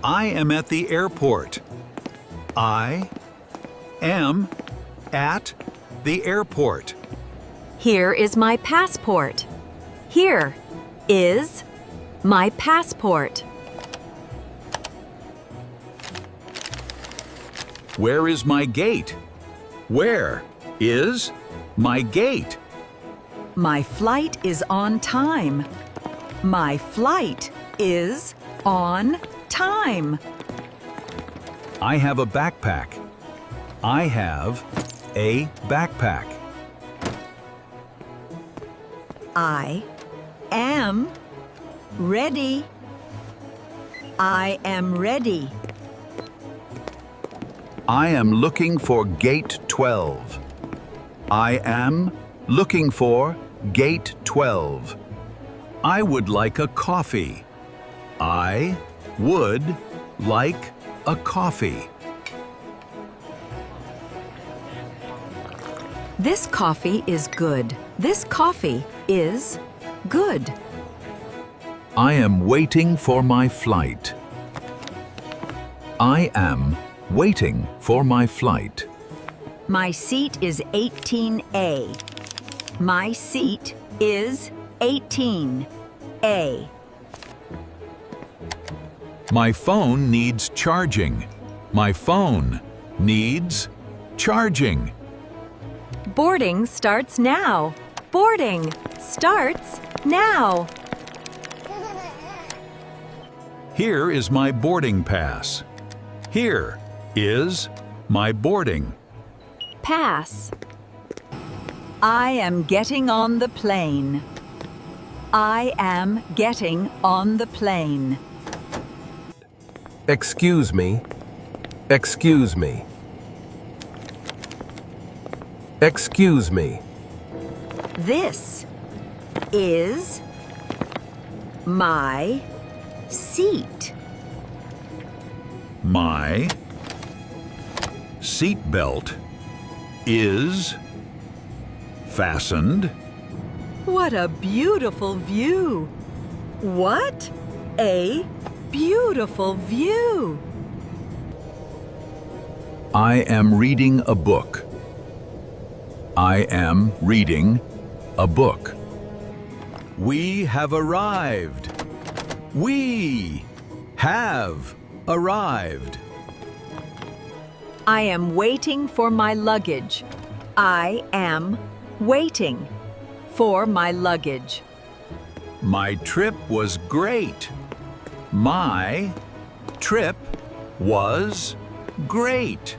I am at the airport. I am at the airport. Here is my passport. Here is my passport. Where is my gate? Where is my gate? My flight is on time. My flight is on time. I have a backpack. I have a backpack. I am ready. I am ready. I am looking for gate 12. I am looking for gate 12. I would like a coffee. I would like a coffee. This coffee is good. This coffee is good. I am waiting for my flight. I am waiting for my flight. My seat is 18A. My seat is 18A. My phone needs charging. My phone needs charging. Boarding starts now. Boarding starts now. Here is my boarding pass. Here is my boarding Pass. I am getting on the plane. I am getting on the plane. Excuse me. Excuse me. Excuse me. This is my seat. My seat belt is fastened. What a beautiful view! What a beautiful view! I am reading a book. I am reading a book. We have arrived. We have arrived. I am waiting for my luggage. I am waiting for my luggage. My trip was great. My trip was great.